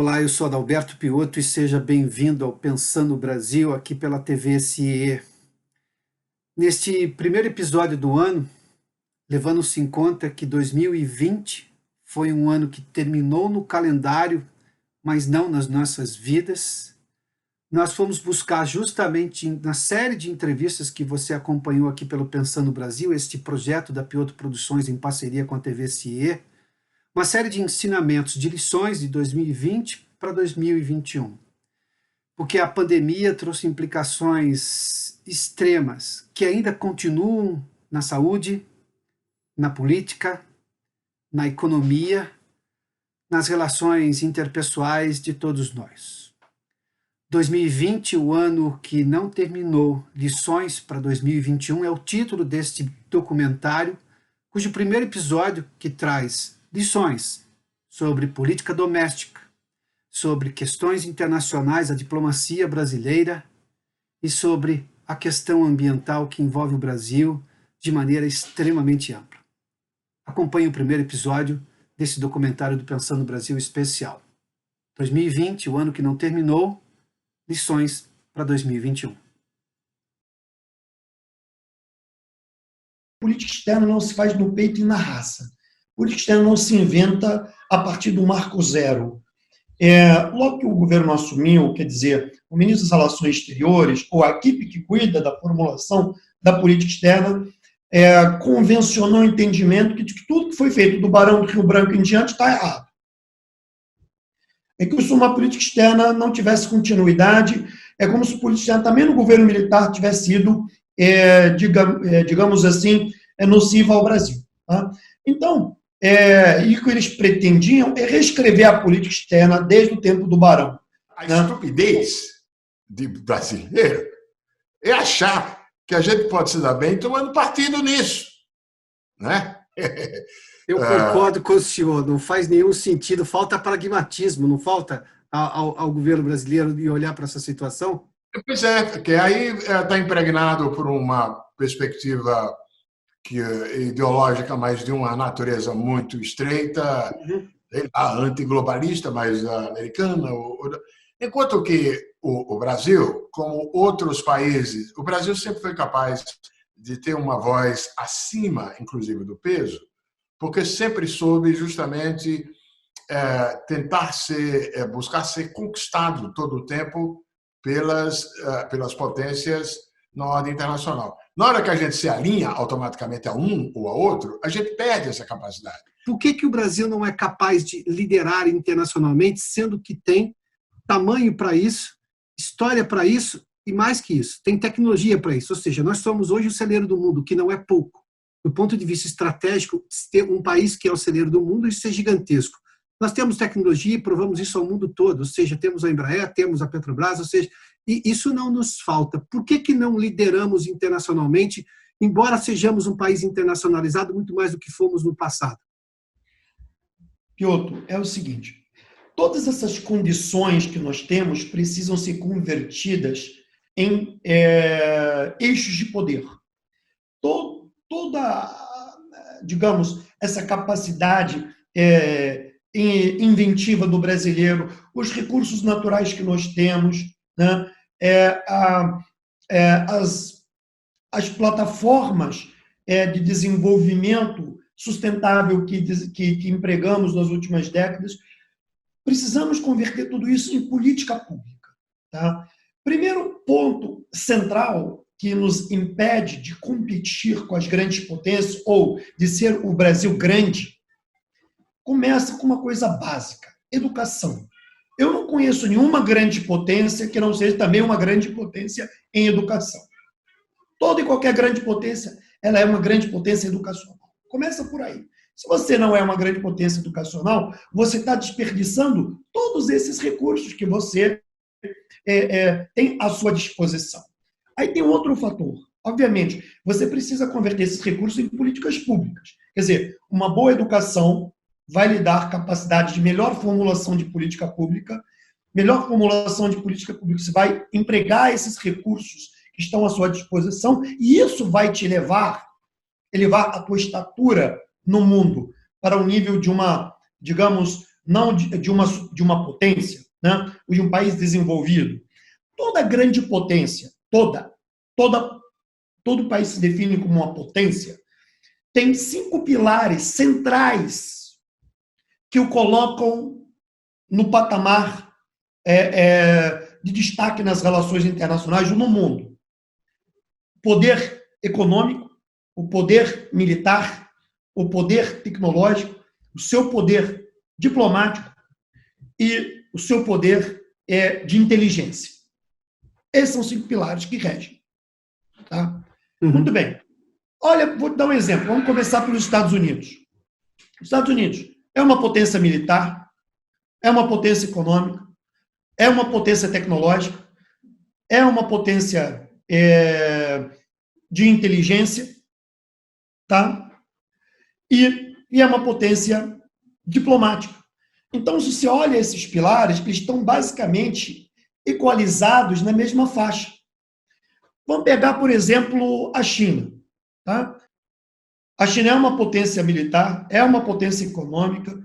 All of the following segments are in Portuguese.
Olá, eu sou Adalberto Piotto e seja bem-vindo ao Pensando Brasil aqui pela TV CIE. Neste primeiro episódio do ano, levando-se em conta que 2020 foi um ano que terminou no calendário, mas não nas nossas vidas, nós fomos buscar justamente na série de entrevistas que você acompanhou aqui pelo Pensando Brasil, este projeto da Piotto Produções em parceria com a TV CIE, uma série de ensinamentos, de lições de 2020 para 2021. Porque a pandemia trouxe implicações extremas que ainda continuam na saúde, na política, na economia, nas relações interpessoais de todos nós. 2020, o ano que não terminou, lições para 2021, é o título deste documentário, cujo primeiro episódio, que traz lições sobre política doméstica, sobre questões internacionais, a diplomacia brasileira e sobre a questão ambiental que envolve o Brasil de maneira extremamente ampla. Acompanhe o primeiro episódio desse documentário do Pensando Brasil especial. 2020, o ano que não terminou, lições para 2021. Política externa não se faz no peito e na raça. Política externa não se inventa a partir do marco zero. Logo que o governo assumiu, quer dizer, o ministro das Relações Exteriores, ou a equipe que cuida da formulação da política externa, convencionou o entendimento de que tudo que foi feito do Barão do Rio Branco em diante está errado. É que se uma política externa não tivesse continuidade, é como se a política externa também no governo militar tivesse sido, digamos assim, nociva ao Brasil. Tá? Então, e o que eles pretendiam é reescrever a política externa desde o tempo do Barão. A estupidez de brasileiro é achar que a gente pode se dar bem tomando partido nisso, né? Eu concordo com o senhor, não faz nenhum sentido, falta pragmatismo, não falta ao governo brasileiro de olhar para essa situação? Pois é, porque aí está impregnado por uma perspectiva ideológica, mas de uma natureza muito estreita, antiglobalista, mas americana. Enquanto que o Brasil, como outros países, o Brasil sempre foi capaz de ter uma voz acima, inclusive, do peso, porque sempre soube justamente buscar ser conquistado todo o tempo pelas potências na ordem internacional. Na hora que a gente se alinha automaticamente a um ou a outro, a gente perde essa capacidade. Por que o Brasil não é capaz de liderar internacionalmente, sendo que tem tamanho para isso, história para isso e mais que isso, tem tecnologia para isso? Ou seja, nós somos hoje o celeiro do mundo, que não é pouco. Do ponto de vista estratégico, ter um país que é o celeiro do mundo, isso é gigantesco. Nós temos tecnologia e provamos isso ao mundo todo, ou seja, temos a Embraer, temos a Petrobras, ou seja, e isso não nos falta. Por que não lideramos internacionalmente, embora sejamos um país internacionalizado muito mais do que fomos no passado? Piotto, é o seguinte, todas essas condições que nós temos precisam ser convertidas em eixos de poder. Toda, digamos, essa capacidade inventiva do brasileiro, os recursos naturais que nós temos, né? As plataformas de desenvolvimento sustentável que empregamos nas últimas décadas, precisamos converter tudo isso em política pública. Tá? Primeiro ponto central que nos impede de competir com as grandes potências ou de ser o Brasil grande, começa com uma coisa básica, educação. Eu não conheço nenhuma grande potência que não seja também uma grande potência em educação. Toda e qualquer grande potência, ela é uma grande potência educacional. Começa por aí. Se você não é uma grande potência educacional, você está desperdiçando todos esses recursos que você tem à sua disposição. Aí tem outro fator. Obviamente, você precisa converter esses recursos em políticas públicas. Quer dizer, uma boa educação vai lhe dar capacidade de melhor formulação de política pública. Melhor formulação de política pública, você vai empregar esses recursos que estão à sua disposição e isso vai te elevar a tua estatura no mundo para o nível de uma, digamos, não de uma potência, né? Ou de um país desenvolvido. Toda grande potência, todo país se define como uma potência, tem 5 pilares centrais que o colocam no patamar de destaque nas relações internacionais no mundo. O poder econômico, o poder militar, o poder tecnológico, o seu poder diplomático e o seu poder de inteligência. Esses são 5 pilares que regem. Tá? Muito bem. Olha, vou te dar um exemplo. Vamos começar pelos Estados Unidos. Os Estados Unidos é uma potência militar, é uma potência econômica, é uma potência tecnológica, é uma potência de inteligência, tá? E é uma potência diplomática. Então, se você olha esses pilares, eles estão basicamente equalizados na mesma faixa. Vamos pegar, por exemplo, a China. Tá? A China é uma potência militar, é uma potência econômica,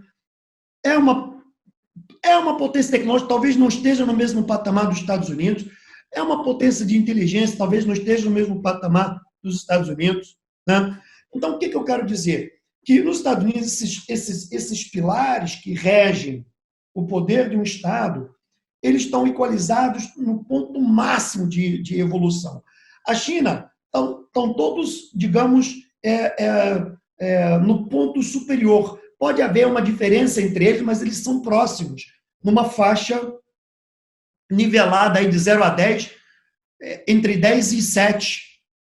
é uma potência tecnológica, talvez não esteja no mesmo patamar dos Estados Unidos, é uma potência de inteligência, talvez não esteja no mesmo patamar dos Estados Unidos. Né? Então, o que eu quero dizer? Que nos Estados Unidos, esses pilares que regem o poder de um Estado, eles estão equalizados no ponto máximo de evolução. A China estão todos, digamos, no ponto superior. Pode haver uma diferença entre eles, mas eles são próximos, numa faixa nivelada aí de 0 a 10, entre 10 e 7.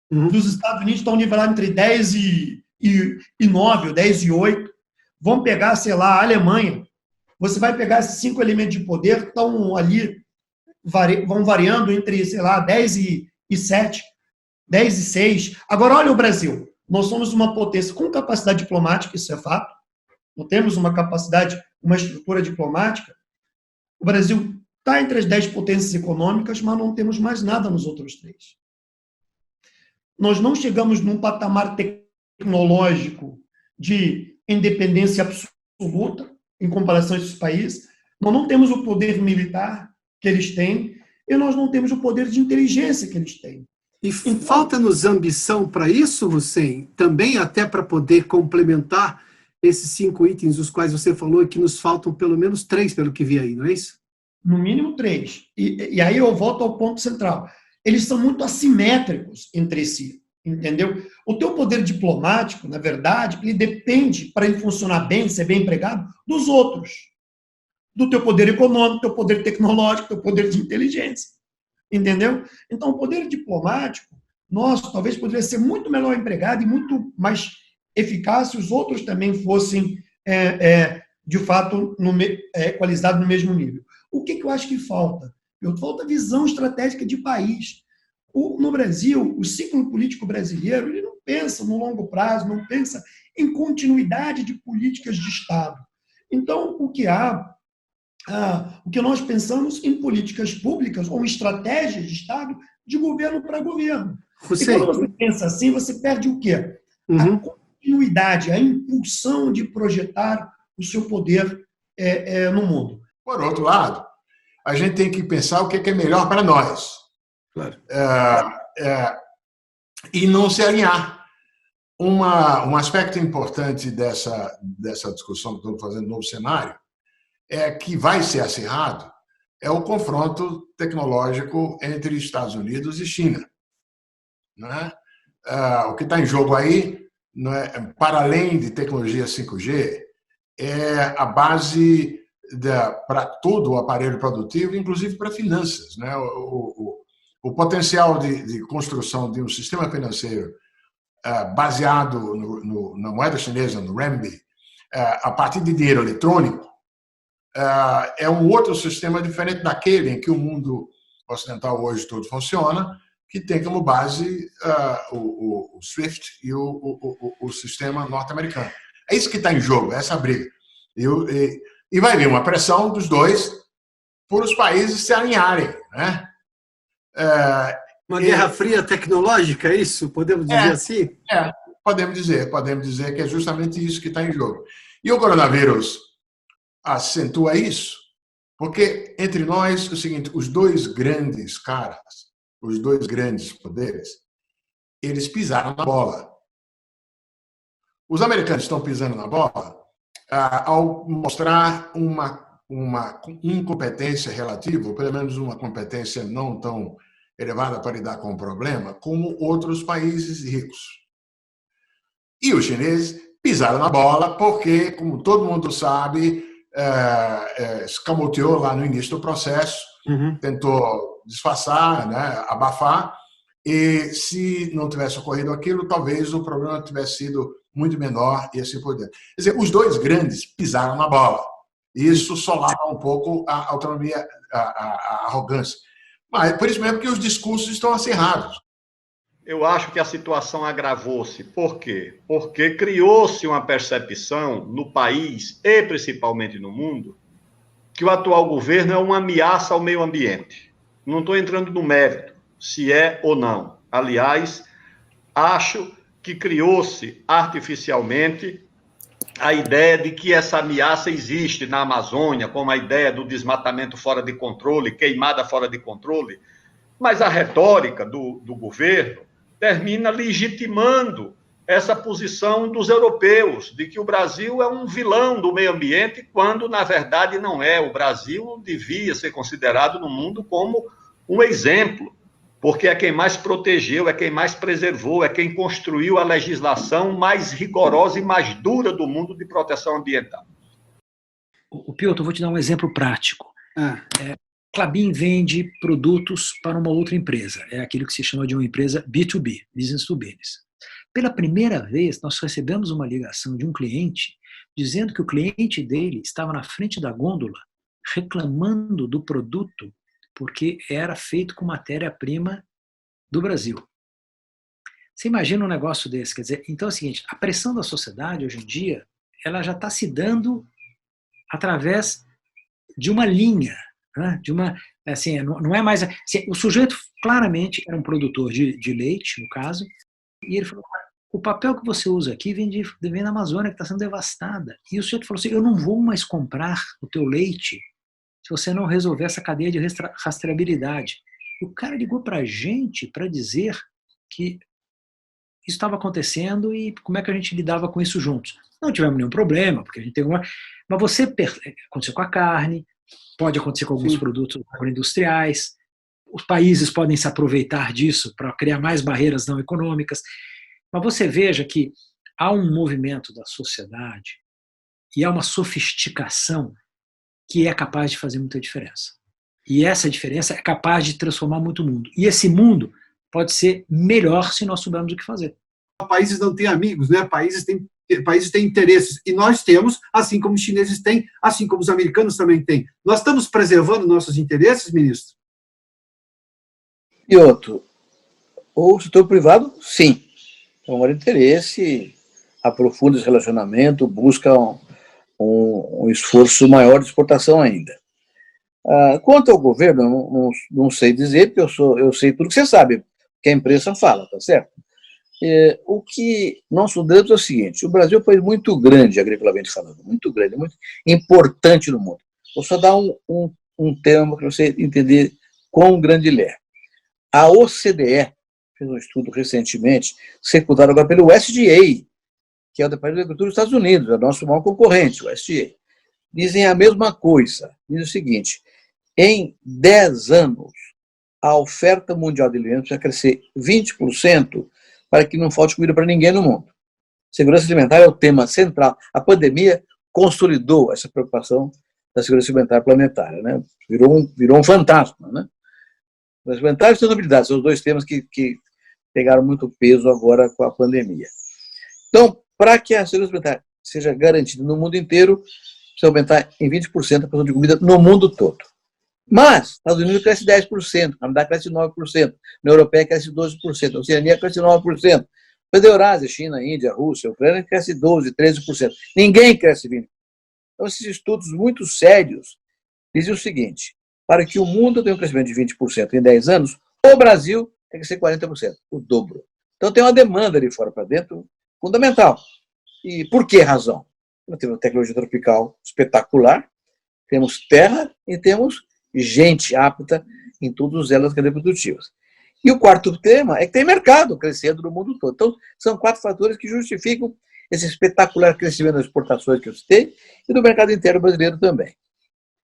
Dos Estados Unidos estão nivelados entre 10 e 9, ou 10 e 8. Vamos pegar, sei lá, a Alemanha. Você vai pegar esses 5 elementos de poder que estão ali, vão variando entre, sei lá, 10 e 7, 10 e 6. Agora, olha o Brasil. Nós somos uma potência com capacidade diplomática, isso é fato. Não temos uma capacidade, uma estrutura diplomática. O Brasil está entre as 10 potências econômicas, mas não temos mais nada nos outros 3. Nós não chegamos num patamar tecnológico de independência absoluta em comparação a esses países. Nós não temos o poder militar que eles têm e nós não temos o poder de inteligência que eles têm. E então, falta-nos ambição para isso, Hussein? Também até para poder complementar esses 5 itens dos quais você falou, que nos faltam pelo menos 3, pelo que vi aí, não é isso? No mínimo 3. E aí eu volto ao ponto central. Eles são muito assimétricos entre si, entendeu? O teu poder diplomático, na verdade, ele depende, para ele funcionar bem, ser bem empregado, dos outros. Do teu poder econômico, teu poder tecnológico, teu poder de inteligência. Entendeu? Então, o poder diplomático nosso talvez poderia ser muito melhor empregado e muito mais eficaz se os outros também fossem, de fato, equalizados no mesmo nível. O que eu acho que falta? Falta visão estratégica de país. No Brasil, o ciclo político brasileiro ele não pensa no longo prazo, não pensa em continuidade de políticas de Estado. Então, o que nós pensamos em políticas públicas ou estratégias de Estado de governo para governo. Hussein. E quando você pensa assim, você perde o quê? A continuidade, a impulsão de projetar o seu poder no mundo. Por outro lado, a gente tem que pensar o que é melhor para nós. Claro. E não se alinhar. Um aspecto importante dessa discussão que estamos fazendo no novo cenário que vai ser acirrado é o confronto tecnológico entre Estados Unidos e China. Né? O que está em jogo aí, para além de tecnologia 5G, é a base para todo o aparelho produtivo, inclusive para finanças. Né? O potencial de construção de um sistema financeiro baseado na moeda chinesa, no renminbi, a partir de dinheiro eletrônico, é um outro sistema diferente daquele em que o mundo ocidental hoje todo funciona, que tem como base o SWIFT e o sistema norte-americano. É isso que está em jogo, essa briga. E vai vir uma pressão dos dois por os países se alinharem. Né? Uma guerra fria tecnológica, é isso? Podemos dizer assim? Podemos dizer que é justamente isso que está em jogo. E o coronavírus acentua isso. Porque, entre nós, é o seguinte, os dois grandes caras, os dois grandes poderes, eles pisaram na bola. Os americanos estão pisando na bola ao mostrar uma incompetência relativa, ou pelo menos uma competência não tão elevada para lidar com o problema, como outros países ricos. E os chineses pisaram na bola porque, como todo mundo sabe, escamoteou lá no início do processo, tentou disfarçar, né, abafar, e se não tivesse ocorrido aquilo, talvez o problema tivesse sido muito menor e assim por diante. Quer dizer, os dois grandes pisaram na bola. Isso solava um pouco a autonomia, a arrogância. Mas por isso mesmo que os discursos estão acirrados. Eu acho que a situação agravou-se. Por quê? Porque criou-se uma percepção no país e principalmente no mundo que o atual governo é uma ameaça ao meio ambiente. Não estou entrando no mérito, se é ou não. Aliás, acho que criou-se artificialmente a ideia de que essa ameaça existe na Amazônia, como a ideia do desmatamento fora de controle, queimada fora de controle, mas a retórica do governo termina legitimando essa posição dos europeus, de que o Brasil é um vilão do meio ambiente, quando, na verdade, não é. O Brasil devia ser considerado no mundo como um exemplo, porque é quem mais protegeu, é quem mais preservou, é quem construiu a legislação mais rigorosa e mais dura do mundo de proteção ambiental. O Piotr, eu vou te dar um exemplo prático. Klabin vende produtos para uma outra empresa. É aquilo que se chama de uma empresa B2B, Business to Business. Pela primeira vez, nós recebemos uma ligação de um cliente dizendo que o cliente dele estava na frente da gôndola reclamando do produto porque era feito com matéria-prima do Brasil. Você imagina um negócio desse? Quer dizer, então é o seguinte, a pressão da sociedade hoje em dia, ela já está se dando através de uma linha, né? De uma, assim, não é mais... Assim, o sujeito claramente era um produtor de leite, no caso, e ele falou, o papel que você usa aqui vem da Amazônia, que está sendo devastada. E o sujeito falou assim, eu não vou mais comprar o teu leite se você não resolver essa cadeia de rastreabilidade. E o cara ligou para a gente para dizer que isso estava acontecendo e como é que a gente lidava com isso juntos. Não tivemos nenhum problema, porque a gente tem uma... Mas aconteceu com a carne, pode acontecer com alguns produtos agroindustriais, os países podem se aproveitar disso para criar mais barreiras não econômicas. Mas você veja que há um movimento da sociedade e há uma sofisticação que é capaz de fazer muita diferença. E essa diferença é capaz de transformar muito o mundo. E esse mundo pode ser melhor se nós soubermos o que fazer. Países não têm amigos, né? Países têm interesses. E nós temos, assim como os chineses têm, assim como os americanos também têm. Nós estamos preservando nossos interesses, ministro? E outro, o setor privado, sim. Tem um maior interesse, aprofunda esse relacionamento, busca um esforço maior de exportação ainda. Quanto ao governo, não sei dizer, porque eu sei tudo que você sabe, que a imprensa fala, tá certo? O que nós sondamos é o seguinte, o Brasil é um país muito grande, agriculturalmente falando, muito grande, muito importante no mundo. Vou só dar um termo para você entender quão grande ele é. A OCDE fez um estudo recentemente, secundado agora pelo USDA, que é o Departamento de Agricultura dos Estados Unidos, é o nosso maior concorrente, o USDA. Dizem a mesma coisa, diz o seguinte, em 10 anos, a oferta mundial de alimentos vai crescer 20% para que não falte comida para ninguém no mundo. Segurança alimentar é o tema central. A pandemia consolidou essa preocupação da segurança alimentar planetária, né? Virou um fantasma, né? As alimentar e sustentabilidade são os dois temas que pegaram muito peso agora com a pandemia. Então, para que a segurança alimentar seja garantida no mundo inteiro, precisa aumentar em 20% a produção de comida no mundo todo. Mas, Estados Unidos cresce 10%, Canadá cresce 9%, na Europeia cresce 12%, a Oceania cresce 9%. Mas a Eurásia, China, Índia, Rússia, Ucrânia cresce 12%, 13%. Ninguém cresce 20%. Então, esses estudos muito sérios dizem o seguinte, para que o mundo tenha um crescimento de 20% em 10 anos, o Brasil tem que ser 40%, o dobro. Então, tem uma demanda de fora para dentro fundamental. E por que razão? Nós temos uma tecnologia tropical espetacular, Temos terra e temos gente apta em todas elas cadeias produtivas. E o quarto tema é que tem mercado crescendo no mundo todo. Então, são 4 fatores que justificam esse espetacular crescimento das exportações que eu citei e do mercado interno brasileiro também.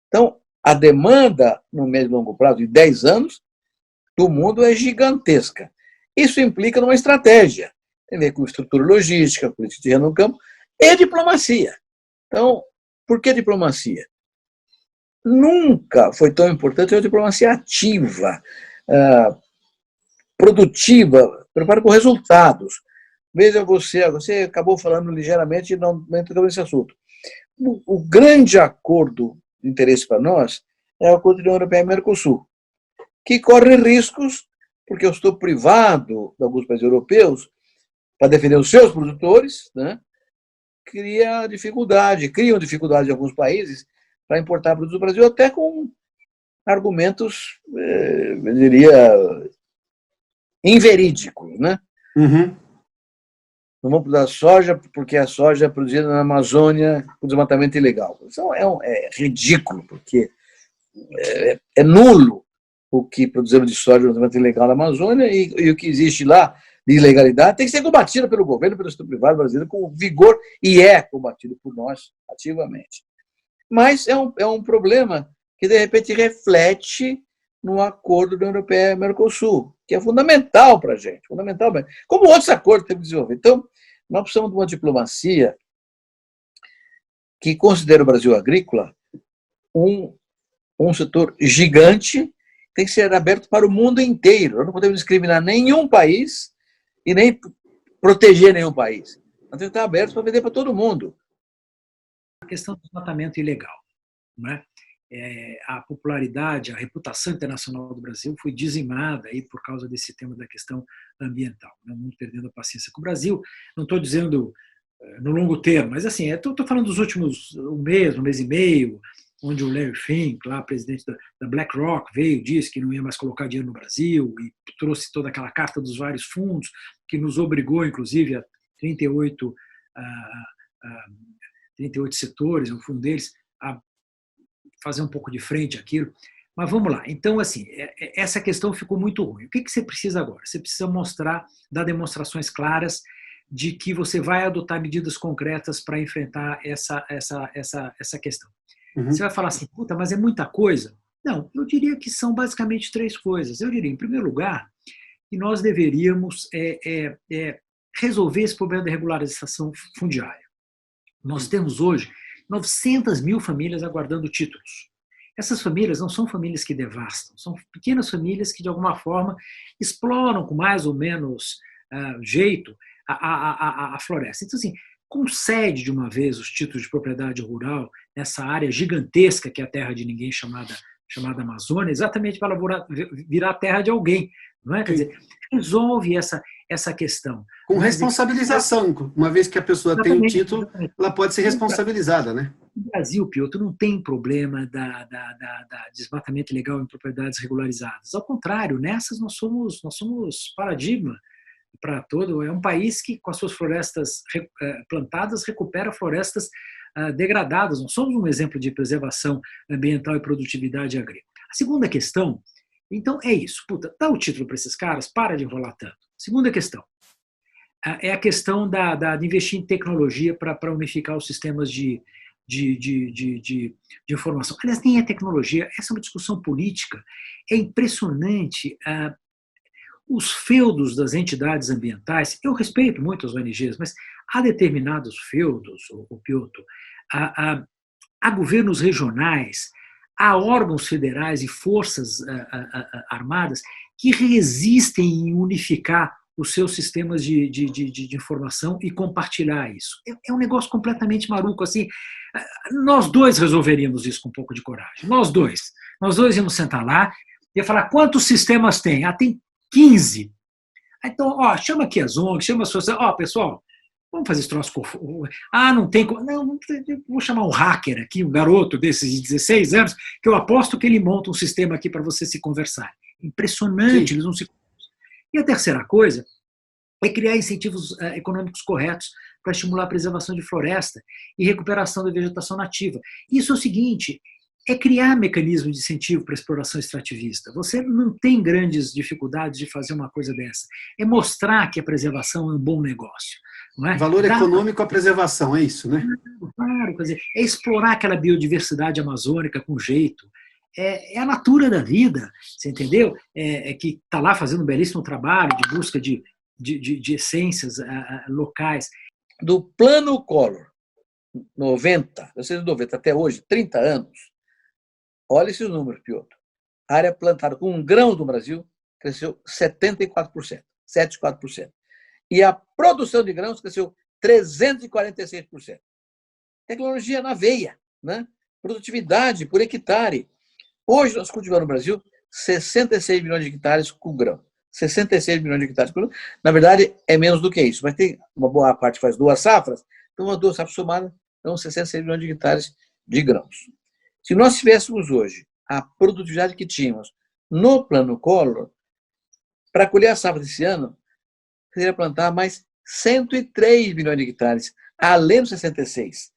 Então, a demanda, no médio e longo prazo, de 10 anos, do mundo é gigantesca. Isso implica numa estratégia. Tem a ver com estrutura logística, política de no campo e diplomacia. Então, por que diplomacia? Nunca foi tão importante a diplomacia ativa, produtiva, preparada com resultados. Veja você acabou falando ligeiramente e não entrou nesse assunto. O grande acordo de interesse para nós é o acordo da União Europeia e Mercosul, que corre riscos, porque eu estou privado de alguns países europeus para defender os seus produtores, né? Criam dificuldade em alguns países para importar produtos do Brasil, até com argumentos, eu diria, inverídicos, né? Uhum. Não vamos produzir soja porque a soja é produzida na Amazônia com desmatamento ilegal. Isso é ridículo, porque é nulo o que produzimos de soja no desmatamento ilegal na Amazônia e o que existe lá de ilegalidade tem que ser combatido pelo governo, pelo setor privado brasileiro com vigor e é combatido por nós ativamente. Mas é um problema que, de repente, reflete no acordo da União Europeia e Mercosul, que é fundamental para a gente, fundamental, como outros acordos que temos que desenvolver. Então, nós precisamos de uma diplomacia que considere o Brasil agrícola um setor gigante, tem que ser aberto para o mundo inteiro. Nós não podemos discriminar nenhum país e nem proteger nenhum país. Nós temos que estar abertos para vender para todo mundo. A questão do desmatamento ilegal, não é? A popularidade, a reputação internacional do Brasil foi dizimada aí por causa desse tema da questão ambiental. O mundo perdendo a paciência com o Brasil. Não estou dizendo no longo termo, mas assim, estou falando dos últimos um mês e meio, onde o Larry Fink, lá presidente da BlackRock, veio, disse que não ia mais colocar dinheiro no Brasil e trouxe toda aquela carta dos vários fundos que nos obrigou, inclusive, a 38 setores, o fundo deles, a fazer um pouco de frente àquilo. Mas vamos lá. Então, assim, essa questão ficou muito ruim. O que você precisa agora? Você precisa dar demonstrações claras de que você vai adotar medidas concretas para enfrentar essa questão. Uhum. Você vai falar assim, puta, mas é muita coisa? Não, eu diria que são basicamente 3 coisas. Eu diria, em primeiro lugar, que nós deveríamos resolver esse problema da regularização fundiária. Nós temos hoje 900 mil famílias aguardando títulos. Essas famílias não são famílias que devastam, são pequenas famílias que, de alguma forma, exploram com mais ou menos jeito a floresta. Então, assim, concede de uma vez os títulos de propriedade rural nessa área gigantesca que é a terra de ninguém chamada Amazônia, exatamente para ela virar a terra de alguém. Não é? Quer dizer, resolve essa questão. Com responsabilização, uma vez que a pessoa tem o título, ela pode ser responsabilizada, né? No Brasil, Piotr, não tem problema da desmatamento ilegal em propriedades regularizadas. Ao contrário, nessas nós somos paradigma para todo. É um país que, com as suas florestas plantadas, recupera florestas degradadas. Nós somos um exemplo de preservação ambiental e produtividade agrícola. A segunda questão, então, é isso. Puta, dá o título para esses caras, para de enrolar tanto. Segunda questão é a questão de investir em tecnologia para unificar os sistemas de informação. Aliás, nem é tecnologia, essa é uma discussão política. É impressionante os feudos das entidades ambientais. Eu respeito muito as ONGs, mas há determinados feudos, o Piotr, há governos regionais, há órgãos federais e forças armadas que resistem em unificar os seus sistemas de informação e compartilhar isso. É um negócio completamente maluco. Assim, nós dois resolveríamos isso com um pouco de coragem. Nós dois íamos sentar lá e ia falar quantos sistemas tem? Tem 15. Então, chama aqui as ONGs, chama as pessoas. Pessoal, vamos fazer esse troço. Não tem como. Não, vou chamar um hacker aqui, um garoto desses de 16 anos, que eu aposto que ele monta um sistema aqui para você se conversar. Impressionante, eles não se. E a terceira coisa é criar incentivos econômicos corretos para estimular a preservação de floresta e recuperação da vegetação nativa. Isso é o seguinte, é criar mecanismos de incentivo para a exploração extrativista. Você não tem grandes dificuldades de fazer uma coisa dessa. É mostrar que a preservação é um bom negócio. Não é? Valor econômico à preservação, é isso, né? Claro, quer dizer, é explorar aquela biodiversidade amazônica com jeito. É a natura da vida, você entendeu? Que está lá fazendo um belíssimo trabalho de busca de essências locais. Do Plano Collor, 90 até hoje, 30 anos, olha esses números, Piotr. A área plantada com grãos no Brasil cresceu 74%, 74%. E a produção de grãos cresceu 346%. Tecnologia na veia, né? Produtividade por hectare. Hoje nós cultivamos no Brasil 66 milhões de hectares com grão. 66 milhões de hectares com grão. Na verdade, é menos do que isso, mas tem uma boa parte que faz 2 safras, então as 2 safras somadas dão 66 milhões de hectares de grãos. Se nós tivéssemos hoje a produtividade que tínhamos no Plano Collor, para colher a safra desse ano, seria plantar mais 103 milhões de hectares, além dos 66.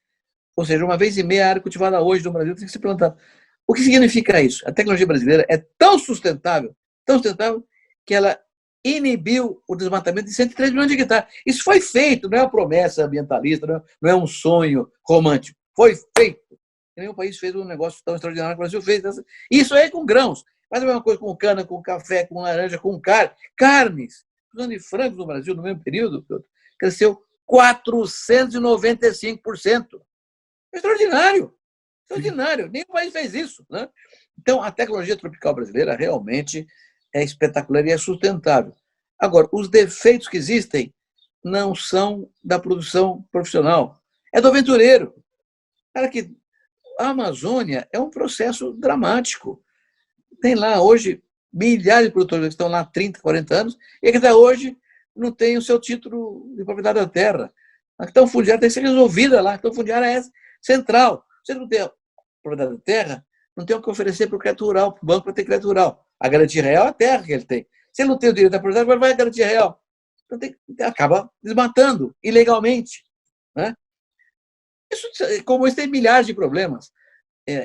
Ou seja, 1,5 vezes a área cultivada hoje no Brasil tem que ser plantada. O que significa isso? A tecnologia brasileira é tão sustentável, que ela inibiu o desmatamento de 103 milhões de hectares. Isso foi feito, não é uma promessa ambientalista, não é um sonho romântico. Foi feito. Nenhum país fez um negócio tão extraordinário que o Brasil fez. Isso aí com grãos. Faz a mesma coisa com cana, com café, com laranja, com carnes. O produção de frangos no Brasil, no mesmo período, cresceu 495%. Extraordinário. Extraordinário. Nenhum país fez isso, né? Então, a tecnologia tropical brasileira realmente é espetacular e é sustentável. Agora, os defeitos que existem não são da produção profissional. É do aventureiro. Cara, que a Amazônia é um processo dramático. Tem lá, hoje, milhares de produtores que estão lá há 30, 40 anos e que até hoje não têm o seu título de propriedade da terra. A questão fundiária tem que ser resolvida lá. A questão fundiária é central. Você não tem a propriedade da terra, não tem o que oferecer para o crédito rural, para o banco para ter crédito rural. A garantia real é a terra que ele tem. Se ele não tem o direito da propriedade, agora vai a garantia real. Então acaba desmatando ilegalmente, né? Isso, como isso, tem milhares de problemas.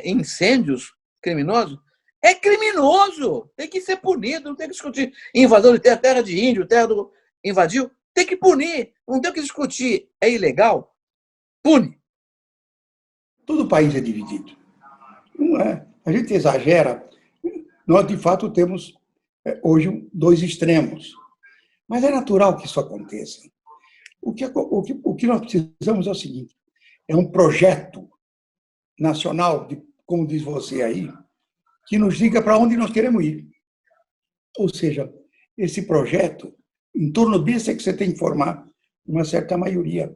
Incêndios criminosos. É criminoso, tem que ser punido, não tem que discutir. Invasão de terra de índio, terra do invadiu, tem que punir, não tem que discutir. É ilegal? Pune. Todo país é dividido. Não é? A gente exagera. Nós, de fato, temos hoje 2 extremos. Mas é natural que isso aconteça. O que nós precisamos é o seguinte: é um projeto nacional, como diz você aí, que nos diga para onde nós queremos ir. Ou seja, esse projeto, em torno desse é que você tem que formar uma certa maioria.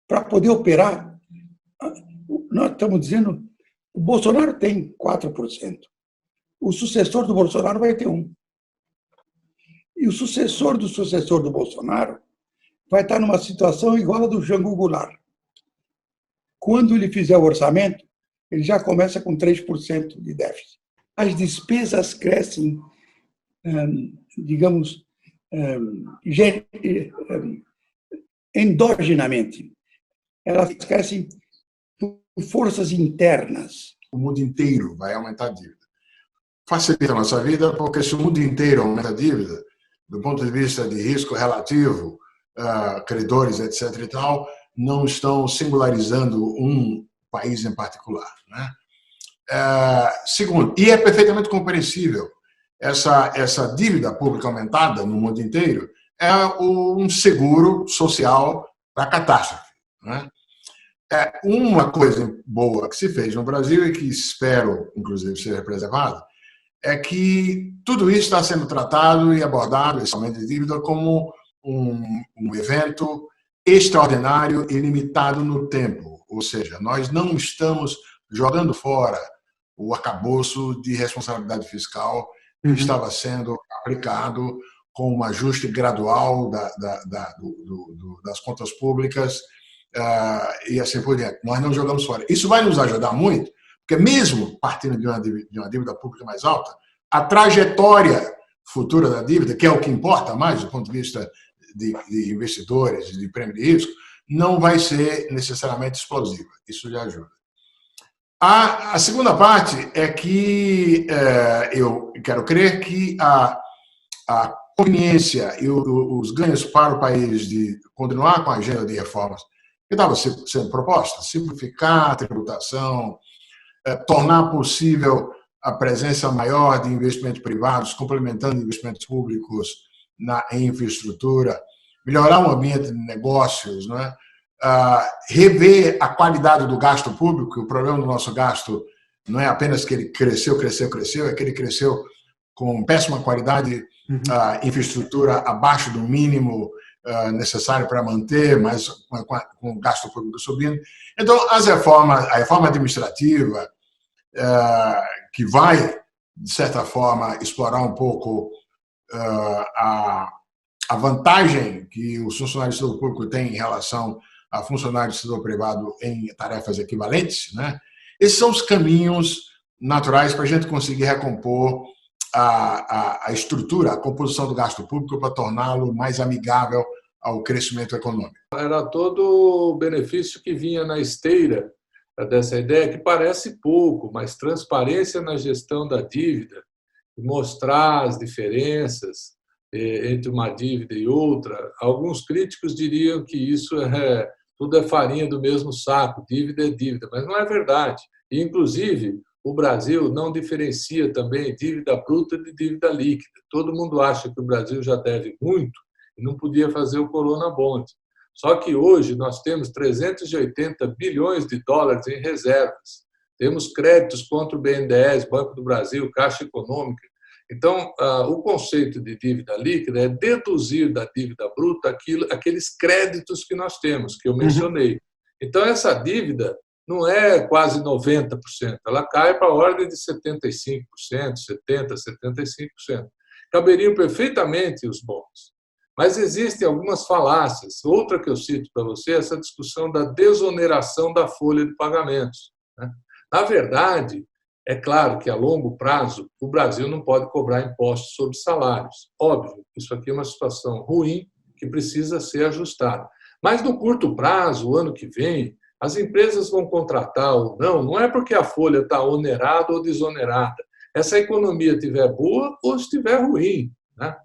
Para poder operar, nós estamos dizendo, o Bolsonaro tem 4%. O sucessor do Bolsonaro vai ter 1%. E o sucessor do Bolsonaro vai estar numa situação igual a do Jango Goulart. Quando ele fizer o orçamento, ele já começa com 3% de déficit. As despesas crescem, digamos, endogenamente. Elas crescem por forças internas. O mundo inteiro vai aumentar a dívida. Facilita a nossa vida, porque se o mundo inteiro aumenta a dívida, do ponto de vista de risco relativo, credores, etc. e tal, não estão singularizando um país em particular, né? Segundo, e é perfeitamente compreensível, essa dívida pública aumentada no mundo inteiro é um seguro social para catástrofe, né? Uma coisa boa que se fez no Brasil e que espero, inclusive, seja preservada, é que tudo isso está sendo tratado e abordado, esse aumento de dívida, como um evento extraordinário e limitado no tempo. Ou seja, nós não estamos jogando fora o arcabouço de responsabilidade fiscal que estava sendo aplicado com um ajuste gradual das contas públicas e assim por diante. Nós não jogamos fora. Isso vai nos ajudar muito, porque mesmo partindo de uma dívida pública mais alta, a trajetória futura da dívida, que é o que importa mais do ponto de vista de investidores, de prêmio de risco, não vai ser necessariamente explosiva. Isso já ajuda. A segunda parte é que eu quero crer que a conveniência e os ganhos para o país de continuar com a agenda de reformas que estava sendo proposta, simplificar a tributação, tornar possível a presença maior de investimentos privados, complementando investimentos públicos em infraestrutura, melhorar o ambiente de negócios, não é? Rever a qualidade do gasto público, que o problema do nosso gasto não é apenas que ele cresceu, é que ele cresceu com péssima qualidade, infraestrutura abaixo do mínimo necessário para manter, mas com o gasto público subindo. Então, a reforma administrativa, que vai, de certa forma, explorar um pouco a vantagem que os funcionários do setor público têm em relação a funcionários do setor privado em tarefas equivalentes, né? Esses são os caminhos naturais para a gente conseguir recompor a estrutura, a composição do gasto público para torná-lo mais amigável ao crescimento econômico. Era todo o benefício que vinha na esteira dessa ideia, que parece pouco, mas transparência na gestão da dívida, mostrar as diferenças entre uma dívida e outra. Alguns críticos diriam que isso tudo é farinha do mesmo saco, dívida é dívida, mas não é verdade. E, inclusive, o Brasil não diferencia também dívida bruta de dívida líquida. Todo mundo acha que o Brasil já deve muito e não podia fazer o Corona Bond. Só que hoje nós temos 380 bilhões de dólares em reservas. Temos créditos contra o BNDES, Banco do Brasil, Caixa Econômica. Então, o conceito de dívida líquida é deduzir da dívida bruta aqueles créditos que nós temos, que eu mencionei. Então, essa dívida não é quase 90%, ela cai para a ordem de 75%, 70%, 75%. Caberiam perfeitamente os bons. Mas existem algumas falácias. Outra que eu cito para você é essa discussão da desoneração da folha de pagamentos. Na verdade, é claro que, a longo prazo, o Brasil não pode cobrar impostos sobre salários. Óbvio, isso aqui é uma situação ruim que precisa ser ajustada. Mas, no curto prazo, o ano que vem, as empresas vão contratar ou não é porque a folha está onerada ou desonerada. Se a economia estiver boa ou estiver ruim, né?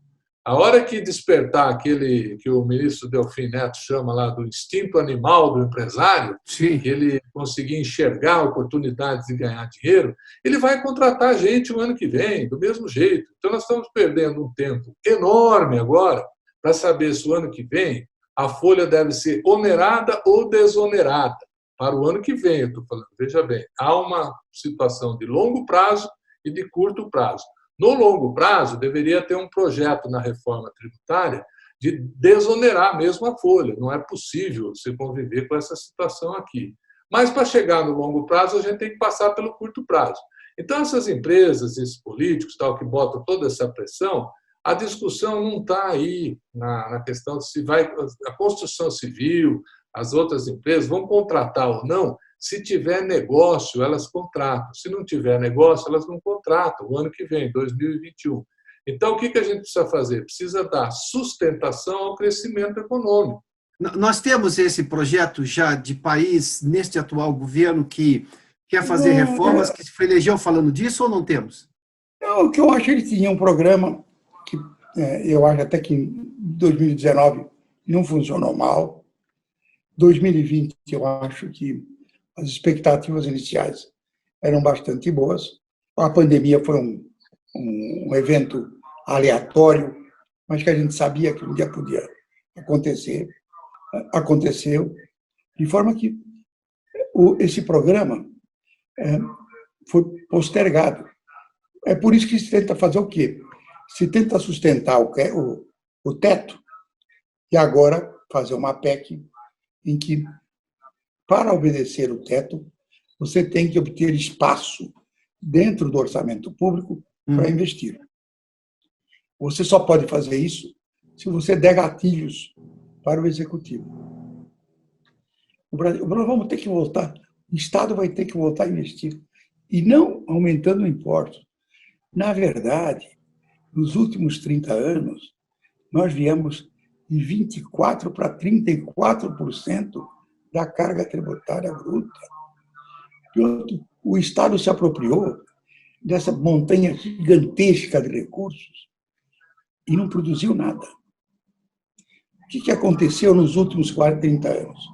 A hora que despertar aquele que o ministro Delfim Neto chama lá do instinto animal do empresário, Sim. que ele conseguir enxergar oportunidades de ganhar dinheiro, ele vai contratar gente o ano que vem, do mesmo jeito. Então, nós estamos perdendo um tempo enorme agora para saber se o ano que vem a folha deve ser onerada ou desonerada. Para o ano que vem, eu estou falando, veja bem, há uma situação de longo prazo e de curto prazo. No longo prazo, deveria ter um projeto na reforma tributária de desonerar mesmo a folha. Não é possível você conviver com essa situação aqui. Mas, para chegar no longo prazo, a gente tem que passar pelo curto prazo. Então, essas empresas, esses políticos tal, que botam toda essa pressão, a discussão não está aí na questão de se vai a construção civil, as outras empresas vão contratar ou não. Se tiver negócio, elas contratam. Se não tiver negócio, elas não contratam o ano que vem, 2021. Então, o que a gente precisa fazer? Precisa dar sustentação ao crescimento econômico. Nós temos esse projeto já de país, neste atual governo, que quer fazer reformas, que se elegeu falando disso, ou não temos? Não, o que eu acho, eles tinham um programa que eu acho até que em 2019 não funcionou mal. 2020, eu acho que as expectativas iniciais eram bastante boas. A pandemia foi um evento aleatório, mas que a gente sabia que um dia podia acontecer. Aconteceu, de forma que esse programa foi postergado. É por isso que se tenta fazer o quê? Se tenta sustentar o teto e agora fazer uma PEC em que, para obedecer o teto, você tem que obter espaço dentro do orçamento público para investir. Você só pode fazer isso se você der gatilhos para o executivo. Nós vamos ter que voltar, o Estado vai ter que voltar a investir, e não aumentando impostos. Na verdade, nos últimos 30 anos, nós viemos de 24% para 34% da carga tributária bruta. o Estado se apropriou dessa montanha gigantesca de recursos e não produziu nada. O que aconteceu nos últimos 30 anos?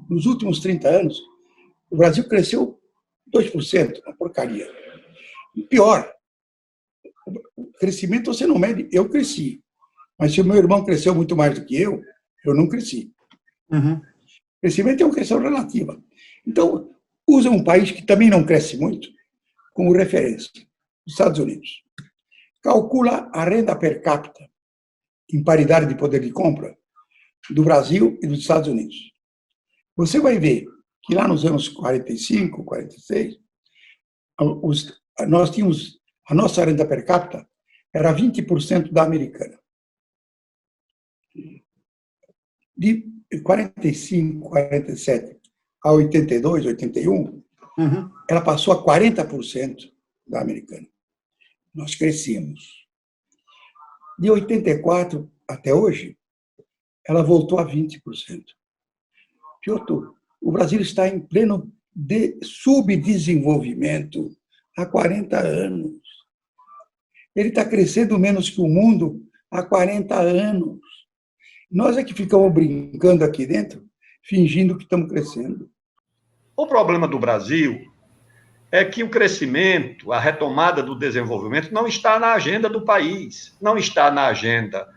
Nos últimos 30 anos, o Brasil cresceu 2%, uma porcaria. E pior, o crescimento você não mede. Eu cresci, mas se o meu irmão cresceu muito mais do que eu não cresci. Uhum. Crescimento é uma questão relativa. Então, usa um país que também não cresce muito como referência, os Estados Unidos. Calcula a renda per capita, em paridade de poder de compra, do Brasil e dos Estados Unidos. Você vai ver que lá nos anos 45, 46, nós tínhamos, a nossa renda per capita era 20% da americana. De 45, 47 a 82, 81, ela passou a 40% da americana. Nós crescemos. De 84 até hoje, ela voltou a 20%. Piotr, o Brasil está em pleno subdesenvolvimento há 40 anos. Ele está crescendo menos que o mundo há 40 anos. Nós é que ficamos brincando aqui dentro, fingindo que estamos crescendo. O problema do Brasil é que o crescimento, a retomada do desenvolvimento não está na agenda do país, não está na agenda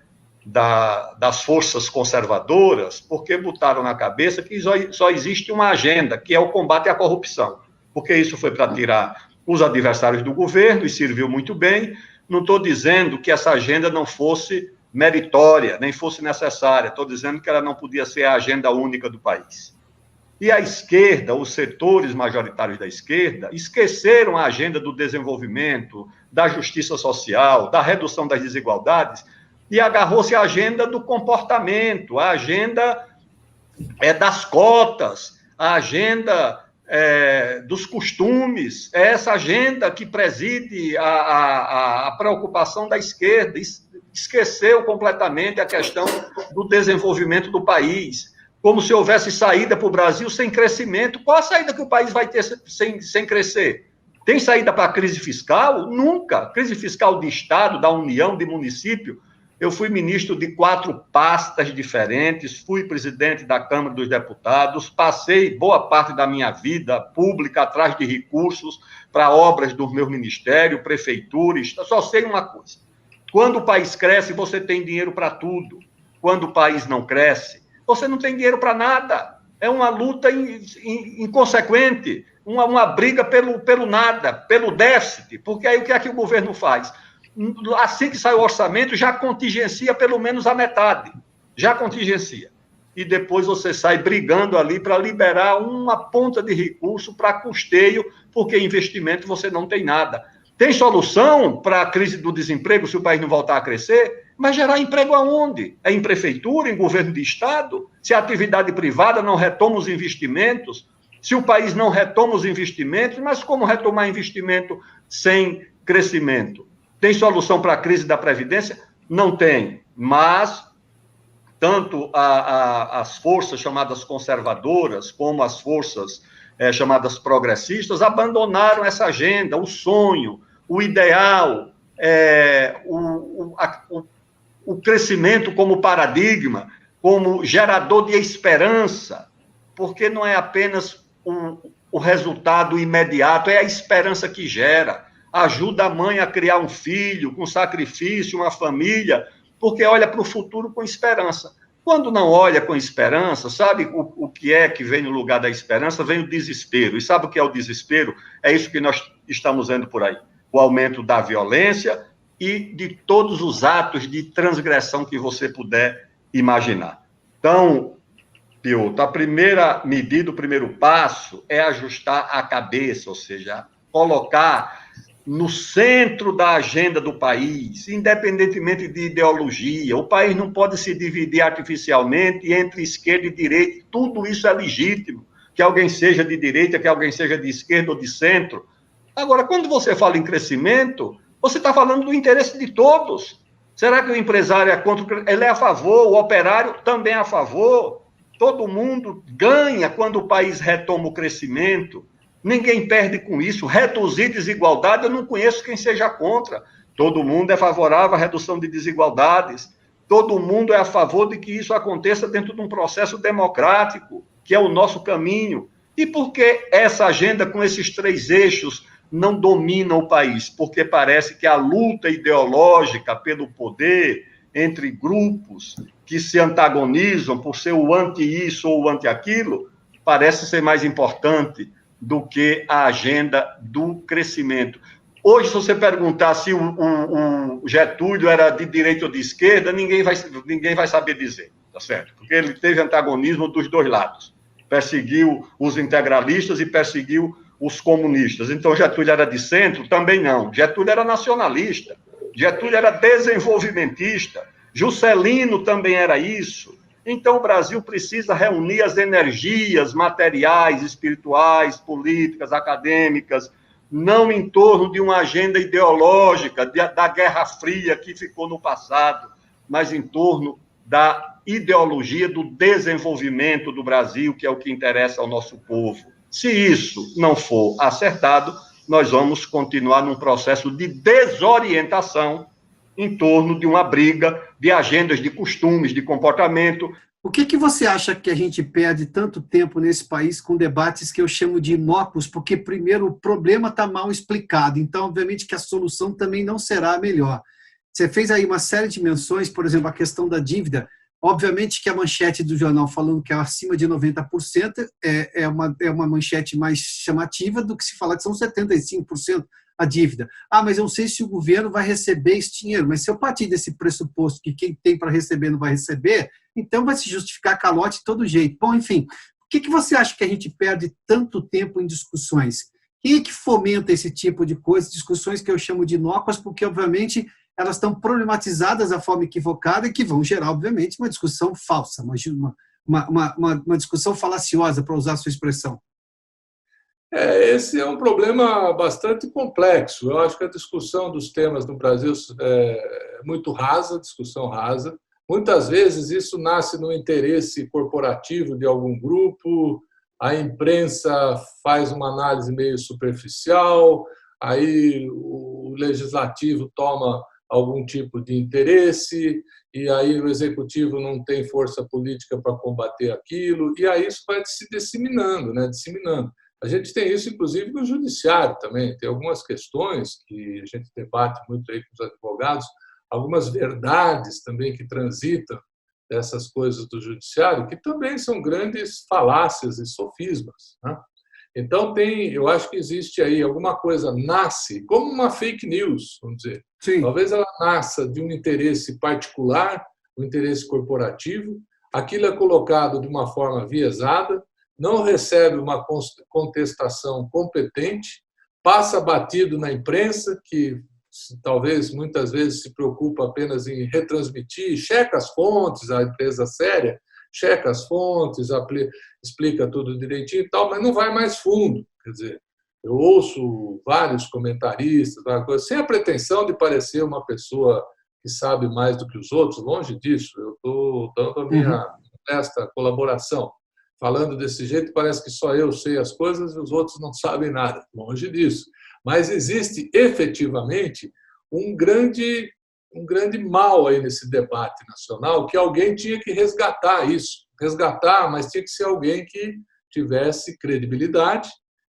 das forças conservadoras, porque botaram na cabeça que só existe uma agenda, que é o combate à corrupção, porque isso foi para tirar os adversários do governo e serviu muito bem. Não estou dizendo que essa agenda não fosse meritória, nem fosse necessária, estou dizendo que ela não podia ser a agenda única do país. E a esquerda, os setores majoritários da esquerda, esqueceram a agenda do desenvolvimento, da justiça social, da redução das desigualdades, e agarrou-se à agenda do comportamento, a agenda das cotas, a agenda dos costumes, é essa agenda que preside a preocupação da esquerda. Esqueceu completamente a questão do desenvolvimento do país, como se houvesse saída para o Brasil sem crescimento. Qual a saída que o país vai ter sem crescer? Tem saída para a crise fiscal? Nunca. Crise fiscal de Estado, da União, de município. Eu fui ministro de 4 pastas diferentes, fui presidente da Câmara dos Deputados, passei boa parte da minha vida pública atrás de recursos para obras do meu ministério, prefeituras. Só sei uma coisa: quando o país cresce, você tem dinheiro para tudo. Quando o país não cresce, você não tem dinheiro para nada. É uma luta inconsequente, uma briga pelo nada, pelo déficit, porque aí o que é que o governo faz? Assim que sai o orçamento, já contingencia pelo menos a metade, já contingencia. E depois você sai brigando ali para liberar uma ponta de recurso para custeio, porque investimento você não tem nada. Tem solução para a crise do desemprego se o país não voltar a crescer? Mas gerar emprego aonde? É em prefeitura, em governo de estado? Se a atividade privada não retoma os investimentos, se o país não retoma os investimentos, mas como retomar investimento sem crescimento? Tem solução para a crise da Previdência? Não tem, mas tanto as forças chamadas conservadoras como as forças chamadas progressistas abandonaram essa agenda, o sonho, o ideal, o crescimento como paradigma, como gerador de esperança, porque não é apenas o resultado imediato, é a esperança que gera. Ajuda a mãe a criar um filho com sacrifício, uma família, porque olha para o futuro com esperança. Quando não olha com esperança, sabe o que é que vem no lugar da esperança? Vem o desespero. E sabe o que é o desespero? É isso que nós estamos vendo por aí. O aumento da violência e de todos os atos de transgressão que você puder imaginar. Então, Piotr, a primeira medida, o primeiro passo é ajustar a cabeça, ou seja, colocar no centro da agenda do país, independentemente de ideologia. O país não pode se dividir artificialmente entre esquerda e direita. Tudo isso é legítimo, que alguém seja de direita, que alguém seja de esquerda ou de centro. Agora, quando você fala em crescimento, você está falando do interesse de todos. Será que o empresário é contra? Ele é a favor, o operário também é a favor. Todo mundo ganha quando o país retoma o crescimento. Ninguém perde com isso. Reduzir desigualdade, eu não conheço quem seja contra. Todo mundo é favorável à redução de desigualdades. Todo mundo é a favor de que isso aconteça dentro de um processo democrático, que é o nosso caminho. E por que essa agenda com esses 3 eixos não domina o país? Porque parece que a luta ideológica pelo poder entre grupos que se antagonizam por ser o anti-isso ou o anti-aquilo, parece ser mais importante do que a agenda do crescimento. Hoje, se você perguntar se o Getúlio era de direita ou de esquerda, ninguém vai saber dizer, tá certo? Porque ele teve antagonismo dos 2 lados. Perseguiu os integralistas e perseguiu os comunistas. Então, Getúlio era de centro? Também não. Getúlio era nacionalista. Getúlio era desenvolvimentista. Juscelino também era isso. Então, o Brasil precisa reunir as energias materiais, espirituais, políticas, acadêmicas, não em torno de uma agenda ideológica da Guerra Fria que ficou no passado, mas em torno da ideologia do desenvolvimento do Brasil, que é o que interessa ao nosso povo. Se isso não for acertado, nós vamos continuar num processo de desorientação em torno de uma briga de agendas, de costumes, de comportamento. O que você acha que a gente perde tanto tempo nesse país com debates que eu chamo de inócuos? Porque, primeiro, o problema está mal explicado, então, obviamente, que a solução também não será a melhor. Você fez aí uma série de menções, por exemplo, a questão da dívida. Obviamente que a manchete do jornal falando que é acima de 90% é uma manchete mais chamativa do que se falar que são 75% a dívida. Mas eu não sei se o governo vai receber esse dinheiro, mas se eu partir desse pressuposto que quem tem para receber não vai receber, então vai se justificar calote de todo jeito. Bom, enfim, por que você acha que a gente perde tanto tempo em discussões? Quem é que fomenta esse tipo de coisa, discussões que eu chamo de inócuas, porque, obviamente, elas estão problematizadas da forma equivocada e que vão gerar, obviamente, uma discussão falsa, uma discussão falaciosa, para usar a sua expressão. Esse é um problema bastante complexo. Eu acho que a discussão dos temas no Brasil é muito rasa, discussão rasa. Muitas vezes isso nasce no interesse corporativo de algum grupo, a imprensa faz uma análise meio superficial, aí o legislativo toma algum tipo de interesse, e aí o executivo não tem força política para combater aquilo, e aí isso vai se disseminando, né? Disseminando. A gente tem isso, inclusive, no judiciário também. Tem algumas questões que a gente debate muito aí com os advogados, algumas verdades também que transitam dessas coisas do judiciário, que também são grandes falácias e sofismas, né? Então, eu acho que existe aí alguma coisa, nasce como uma fake news, vamos dizer. Sim. Talvez ela nasça de um interesse particular, um interesse corporativo, aquilo é colocado de uma forma viesada, não recebe uma contestação competente, passa batido na imprensa, que talvez muitas vezes se preocupa apenas em retransmitir, checa as fontes, a empresa séria, checa as fontes, explica tudo direitinho e tal, mas não vai mais fundo. Quer dizer, eu ouço vários comentaristas, várias coisas, sem a pretensão de parecer uma pessoa que sabe mais do que os outros, longe disso, eu estou dando a minha honesta colaboração. Falando desse jeito, parece que só eu sei as coisas e os outros não sabem nada, longe disso. Mas existe, efetivamente, um grande mal aí nesse debate nacional, que alguém tinha que resgatar isso. Resgatar, mas tinha que ser alguém que tivesse credibilidade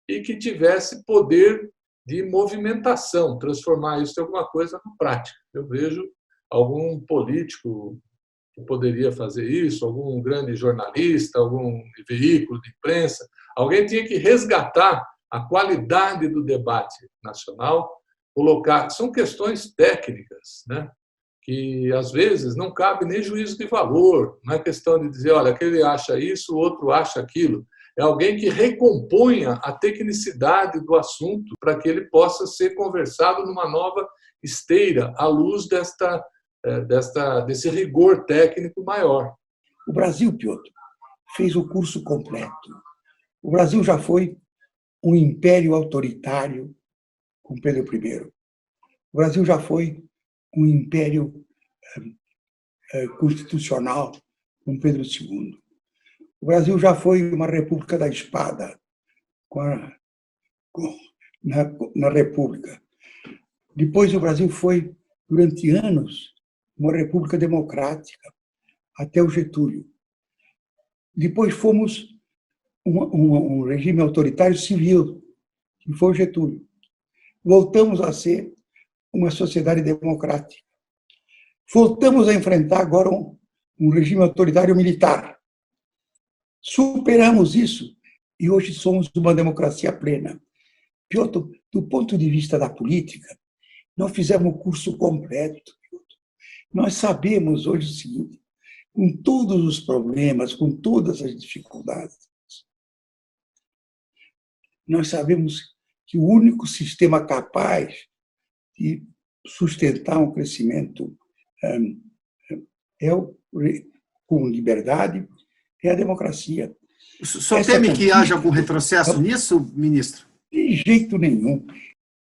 e que tivesse poder de movimentação, transformar isso em alguma coisa na prática. Eu vejo algum político que poderia fazer isso, algum grande jornalista, algum veículo de imprensa, alguém tinha que resgatar a qualidade do debate nacional, colocar... São questões técnicas, né? Que, às vezes, não cabe nem juízo de valor. Não é questão de dizer, olha, aquele acha isso, o outro acha aquilo. É alguém que recomponha a tecnicidade do assunto para que ele possa ser conversado numa nova esteira, à luz desse rigor técnico maior. O Brasil, Piotr, fez o curso completo. O Brasil já foi um império autoritário com Pedro I. O Brasil já foi um império constitucional com Pedro II. O Brasil já foi uma república da espada com na República. Depois o Brasil foi, durante anos, uma república democrática, até o Getúlio. Depois fomos um regime autoritário civil, que foi o Getúlio. Voltamos a ser uma sociedade democrática. Voltamos a enfrentar agora um regime autoritário militar. Superamos isso e hoje somos uma democracia plena. Piotr, do ponto de vista da política, nós fizemos o curso completo. Nós sabemos hoje o seguinte, com todos os problemas, com todas as dificuldades, nós sabemos que o único sistema capaz de sustentar um crescimento com liberdade é a democracia. O senhor teme que haja algum retrocesso nisso, ministro? De jeito nenhum.